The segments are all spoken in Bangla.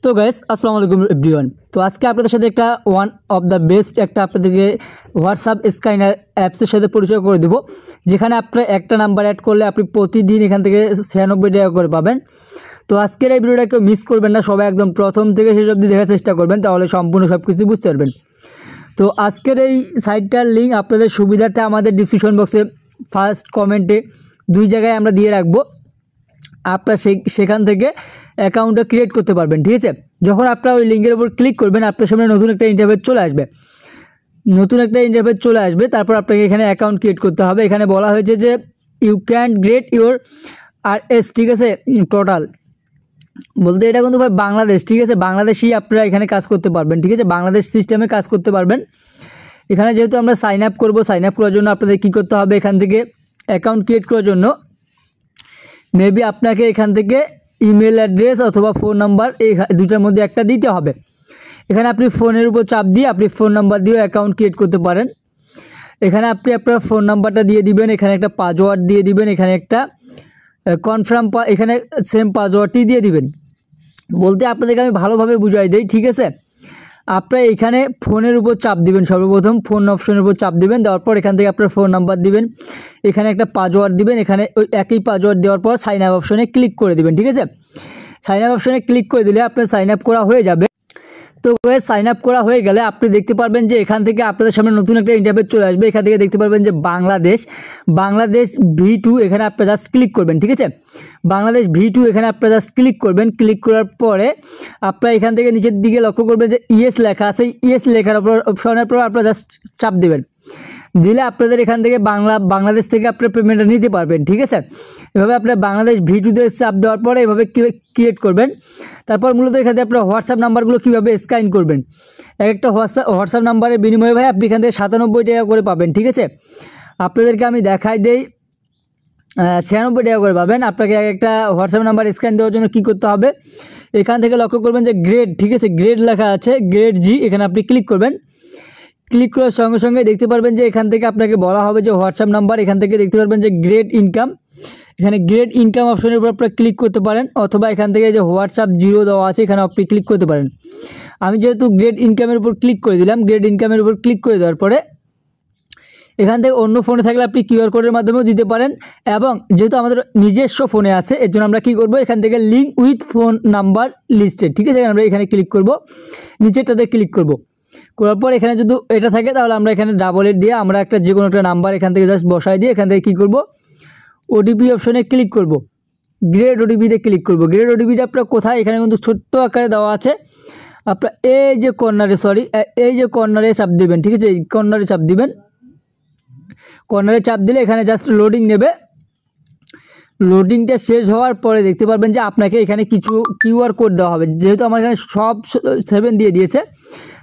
তো গাইস আসসালামু আলাইকুম এভরিওয়ান। তো আজকে আপনাদের সাথে একটা ওয়ান অফ দ্য বেস্ট একটা আপনাদেরকে হোয়াটসঅ্যাপ স্ক্যানার অ্যাপসের সাথে পরিচয় করে দেবো, যেখানে আপনার একটা নাম্বার অ্যাড করলে আপনি প্রতিদিন এখান থেকে 96 টাকা করে পাবেন। তো আজকের এই ভিডিওটা কেউ মিস করবেন না, সবাই একদম প্রথম থেকে শেষ অবধি দেখার চেষ্টা করবেন, তাহলে সম্পূর্ণ সব কিছু বুঝতে পারবেন। তো আজকের এই সাইটটার লিঙ্ক আপনাদের সুবিধার্থে আমাদের ডিসক্রিপশন বক্সে ফার্স্ট কমেন্টে দুই জায়গায় আমরা দিয়ে রাখবো। আপনারা সেখান থেকে অ্যাকাউন্টটা ক্রিয়েট করতে পারবেন। ঠিক আছে, যখন আপনারা ওই লিঙ্কের উপর ক্লিক করবেন আপনার সামনে নতুন একটা ইন্টারফেস চলে আসবে। তারপর আপনাকে এখানে অ্যাকাউন্ট ক্রিয়েট করতে হবে। এখানে বলা হয়েছে যে you can create your RS, ঠিক আছে, টোটাল বলতে এটা কিন্তু ভাই বাংলাদেশ, ঠিক আছে, বাংলাদেশেই আপনারা এখানে কাজ করতে পারবেন। ঠিক আছে, বাংলাদেশ সিস্টেমে কাজ করতে পারবেন। এখানে যেহেতু আমরা সাইন আপ করার জন্য আপনাদের কী করতে হবে, এখান থেকে অ্যাকাউন্ট ক্রিয়েট করার জন্য মেবি আপনাকে এখান থেকে ইমেল অ্যাড্রেস অথবা ফোন নাম্বার এই দুটার মধ্যে একটা দিতে হবে। এখানে আপনি ফোনের উপর চাপ দিয়ে আপনি ফোন নাম্বার দিয়েও অ্যাকাউন্ট ক্রিয়েট করতে পারেন। এখানে আপনি আপনার ফোন নাম্বারটা দিয়ে দিবেন, এখানে একটা পাসওয়ার্ড দিয়ে দিবেন, এখানে একটা কনফার্ম এখানে সেম পাসওয়ার্ডটি দিয়ে দিবেন। বলতে আপনাদেরকে আমি ভালোভাবে বুঝাই দিই। ঠিক আছে, আপনারা এখানে ফোনের উপর চাপ দিবেন, সর্বপ্রথম ফোন অপশনের উপর চাপ দিবেন, দেওয়ার পর এখান থেকে আপনার ফোন নাম্বার দিবেন, এখানে একটা পাসওয়ার্ড দিবেন, এখানে ওই একই পাসওয়ার্ড দেওয়ার পর সাইন আপ অপশনে ক্লিক করে দিবেন। ঠিক আছে, সাইন আপ অপশনে ক্লিক করে দিলে আপনার সাইন আপ করা হয়ে যাবে। তো সাইন আপ করা হয়ে গেলে আপনি দেখতে পারবেন যে এখান থেকে আপনাদের সামনে নতুন একটা ইন্টারফেস চলে আসবে। এখান থেকে দেখতে পারবেন যে বাংলাদেশ V2, এখানে আপনি জাস্ট ক্লিক করবেন। ঠিক আছে, বাংলাদেশ V2 এখানে আপনি জাস্ট ক্লিক করবেন। ক্লিক করার পরে আপনারা এখান থেকে নিচের দিকে লক্ষ্য করবেন যে ইয়েস লেখা আছে, ইয়েস লেখার অপশনের পর আপনারা জাস্ট চাপ দেবেন। দিলে আপনাদের এখান থেকে বাংলাদেশ থেকে আপনার পেমেন্টটা নিতে পারবেন। ঠিক আছে, এভাবে আপনার বাংলাদেশ V2-তে চাপ দেওয়ার পরে এভাবে ক্রিয়েট করবেন। তারপর মূলত এখান থেকে আপনার হোয়াটসঅ্যাপ নাম্বারগুলো কীভাবে স্ক্যান করবেন, একটা হোয়াটসঅ্যাপ নাম্বারের বিনিময়ে ভাই আপনি এখান থেকে 97 টাকা করে পাবেন। ঠিক আছে, আপনাদেরকে আমি দেখাই দেই, 96 টাকা করে পাবেন। আপনাকে একটা হোয়াটসঅ্যাপ নাম্বার স্ক্যান দেওয়ার জন্য কী করতে হবে, এখান থেকে লক্ষ্য করবেন যে গ্রেড, ঠিক আছে, গ্রেড লেখা আছে, গ্রেড G, এখানে আপনি ক্লিক করবেন। ক্লিক করার সঙ্গে সঙ্গে দেখতে পারবেন যে এখান থেকে আপনাকে বলা হবে যে হোয়াটসঅ্যাপ নাম্বার, এখান থেকে দেখতে পারবেন যে গ্রেড ইনকাম, এখানে গ্রেড ইনকাম অপশনের উপর আপনারা ক্লিক করতে পারেন, অথবা এখান থেকে যে হোয়াটসঅ্যাপ 0 দেওয়া আছে এখানে আপনি ক্লিক করতে পারেন। আমি যেহেতু গ্রেড ইনকামের উপর ক্লিক করে দিলাম, গ্রেড ইনকামের উপর ক্লিক করে দেওয়ার পরে এখান থেকে অন্য ফোনে থাকলে আপনি QR কোডের মাধ্যমেও দিতে পারেন, এবং যেহেতু আমাদের নিজস্ব ফোনে আছে এর জন্য আমরা কী করবো, এখান থেকে link with phone number listed, ঠিক আছে, আমরা এখানে ক্লিক করব, নিচেরটাতে ক্লিক করব। করার পর এখানে যদি এটা থাকে তাহলে আমরা এখানে ডাবল এড দিয়ে আমরা একটা যে কোনো একটা নাম্বার এখান থেকে জাস্ট বসাই দিয়ে এখান থেকে কী করব, OTP অপশনে ক্লিক করব, গ্রেড OTPতে ক্লিক করব। গ্রেড OTPটা আপনার কোথায়, এখানে কিন্তু ছোট্ট আকারে দেওয়া আছে, আপনার এই যে কর্নারে চাপ দেবেন। ঠিক আছে, এই কর্নারে চাপ দিবেন। কর্নারে চাপ দিলে এখানে জাস্ট লোডিং নেবে। লোডিংটা শেষ হওয়ার পরে দেখতে পারবেন যে আপনাকে এখানে কিছু QR কোড দেওয়া হবে। যেহেতু আমার এখানে সব 7 দিয়ে দিয়েছে,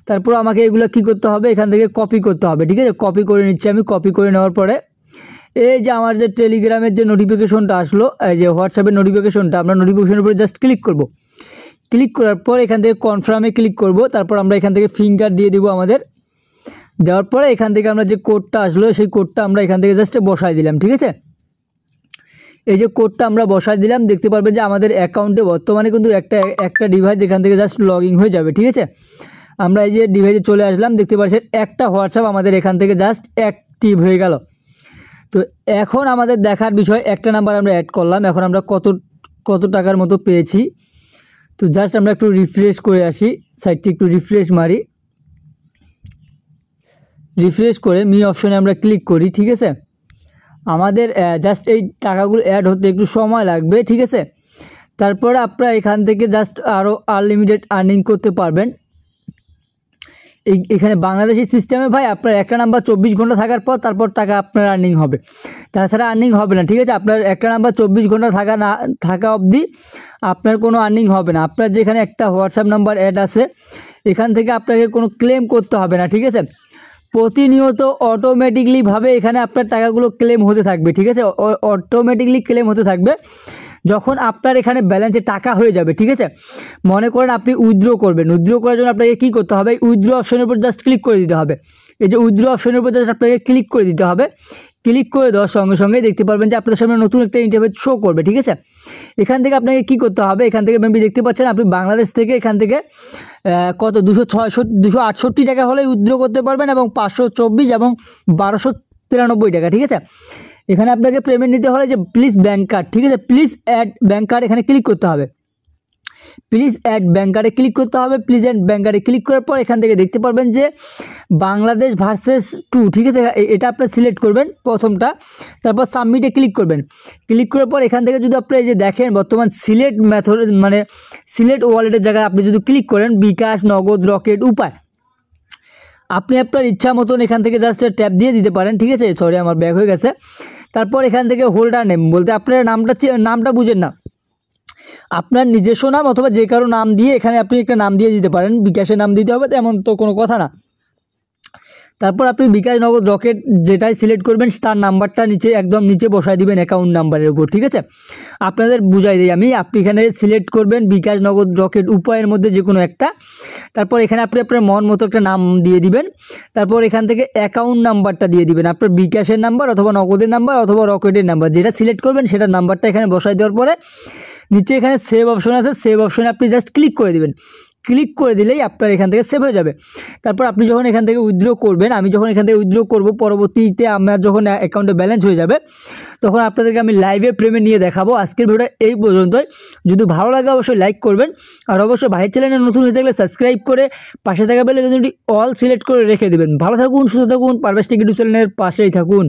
তারপর আমাকে এগুলো কী করতে হবে, এখান থেকে কপি করতে হবে। ঠিক আছে, কপি করে নিচ্ছি আমি। কপি করে নেওয়ার পরে এই যে আমার যে টেলিগ্রামের যে নোটিফিকেশনটা আসলো, এই যে হোয়াটসঅ্যাপের নোটিফিকেশনটা, আমরা নোটিফিকেশনের উপরে জাস্ট ক্লিক করব। ক্লিক করার পর এখান থেকে কনফার্মে ক্লিক করব। তারপর আমরা এখান থেকে ফিঙ্গার দিয়ে দেবো আমাদের। দেওয়ার পরে এখান থেকে আমরা যে কোডটা আসলো সেই কোডটা আমরা এখান থেকে জাস্ট বসাই দিলাম। ঠিক আছে, এই যে কোডটা আমরা বসাই দিলাম, দেখতে পারবেন যে আমাদের অ্যাকাউন্টে বর্তমানে কিন্তু একটা ডিভাইস এখান থেকে জাস্ট লগ ইন হয়ে যাবে। ঠিক আছে, আমরা এই যে ডিভাইসে চলে আসলাম, দেখতে পাচ্ছেন একটা হোয়াটসঅ্যাপ আমাদের এখান থেকে জাস্ট অ্যাক্টিভ হয়ে গেল। তো এখন আমাদের দেখার বিষয়, একটা নাম্বার আমরা অ্যাড করলাম, এখন আমরা কত টাকার মতো পেয়েছি। তো জাস্ট আমরা একটু রিফ্রেশ করে আসি, সাইটটি একটু রিফ্রেশ মারি। রিফ্রেশ করে মি অপশনে আমরা ক্লিক করি। ঠিক আছে, আমাদের জাস্ট এই টাকাগুলো অ্যাড হতে একটু সময় লাগবে। ঠিক আছে, তারপরে আপনারা এখান থেকে জাস্ট আরও আনলিমিটেড আর্নিং করতে পারবেন। এখানে বাংলাদেশি সিস্টেমে ভাই আপনার একটা নাম্বার 24 ঘন্টা থাকার পর তারপর টাকা আপনার আর্নিং হবে, তাছাড়া আর্নিং হবে না। ঠিক আছে, আপনার একটা নাম্বার 24 ঘন্টা থাকা অবধি আপনার কোনো আর্নিং হবে না। আপনার যেখানে একটা হোয়াটসঅ্যাপ নাম্বার অ্যাড আছে এখান থেকে আপনাকে কোনো ক্লেম করতে হবে না। ঠিক আছে, প্রতিনিয়ত অটোমেটিকলিভাবে এখানে আপনার টাকাগুলো ক্লেম হতে থাকবে। ঠিক আছে, অটোমেটিকলি ক্লেম হতে থাকবে যখন আপনার এখানে ব্যালেন্সে টাকা হয়ে যাবে। ঠিক আছে, মনে করেন আপনি উইথড্র করবেন, উইথড্র করার জন্য আপনাকে কী করতে হবে, উইথড্র অপশনের উপর জাস্ট ক্লিক করে দিতে হবে। এই যে উইথড্র অপশনের উপর জাস্ট আপনাকে ক্লিক করে দিতে হবে। ক্লিক করে দেওয়ার সঙ্গে সঙ্গে দেখতে পারবেন যে আপনাদের সামনে নতুন একটা ইন্টারফেস শো করবে, ঠিক আছে। এখান থেকে আপনাকে কি করতে হবে, এখান থেকে মেবি দেখতে পাচ্ছেন আপনি বাংলাদেশ থেকে এখান থেকে কত 268 টাকা হলে উইথড্র করতে পারবেন এবং 524 এবং 1293 টাকা, ঠিক আছে। এখানে আপনাকে পেমেন্ট নিতে হলে যে প্লিজ ব্যাঙ্ক কার্ড, ঠিক আছে, প্লিজ অ্যাড ব্যাঙ্ক কার্ড এখানে ক্লিক করতে হবে। প্লিজ অ্যাড ব্যাঙ্ক কার্ডে ক্লিক করতে হবে। প্লিজ অ্যাড ব্যাঙ্ক কার্ডে ক্লিক করার পর এখান থেকে দেখতে পারবেন যে বাংলাদেশ ভার্সেস 2, ঠিক আছে, এটা আপনি সিলেক্ট করবেন প্রথমটা, তারপর সাবমিটে ক্লিক করবেন। ক্লিক করার পর এখান থেকে যদি আপনি এই যে দেখেন বর্তমান সিলেক্ট মেথড মানে সিলেক্ট ওয়ালেটের জায়গায় আপনি যদি ক্লিক করেন বিকাশ, নগদ, রকেট, উপায়, আপনি আপনার ইচ্ছা মতন এখান থেকে জাস্ট ট্যাপ দিয়ে দিতে পারেন, ঠিক আছে। সরি আমার ব্যাক হয়ে গেছে। তারপর এখান থেকে হোল্ডার নেম বলতে আপনার নামটা বুঝেন না, আপনার নিজস্ব নাম অথবা যে কারো নাম দিয়ে এখানে আপনি একটা নাম দিয়ে দিতে পারেন, বিকাশের নাম দিতে হবে তেমন তো কোনো কথা না। তারপর আপনি বিকাশ, নগদ, রকেট যেটাই সিলেক্ট করবেন তার নাম্বারটা একদম নিচে বসায় দিবেন অ্যাকাউন্ট নাম্বারের উপর, ঠিক আছে। আপনাদের বুঝাই দিই আমি, আপনি এখানে সিলেক্ট করবেন বিকাশ, নগদ, রকেট, উপায়ের মধ্যে যে কোনো একটা। তারপর এখানে আপনি আপনার মন মতো একটা নাম দিয়ে দিবেন। তারপর এখান থেকে অ্যাকাউন্ট নাম্বারটা দিয়ে দিবেন, আপনার বিকাশের নাম্বার অথবা নগদের নাম্বার অথবা রকেটের নাম্বার যেটা সিলেক্ট করবেন সেটার নাম্বারটা এখানে বসাই দেওয়ার পরে নিচে এখানে সেভ অপশন আছে, সেভ অপশনে আপনি জাস্ট ক্লিক করে দিবেন। ক্লিক করে দিলেই আপনার এখান থেকে সেভ হয়ে যাবে। তারপর আপনি যখন এখান থেকে উইথড্র করবেন, আমি যখন এখান থেকে উইথড্র করব পরবর্তীতে আমার যখন অ্যাকাউন্টে ব্যালেন্স হয়ে যাবে তখন আপনাদেরকে আমি লাইভে পেমেন্ট নিয়ে দেখাবো। আজকের ভিডিওটা এই পর্যন্তই। যদি ভালো লাগে অবশ্যই লাইক করবেন, আর অবশ্যই ভাইয়ের চ্যানেলে নতুন হয়ে থাকলে সাবস্ক্রাইব করে পাশে থাকা বেল আইকনটি অল সিলেক্ট করে রেখে দেবেন। ভালো থাকুন, সুস্থ থাকুন, পারভেজ টেক ইউটিউব চ্যানেলের পাশেই থাকুন।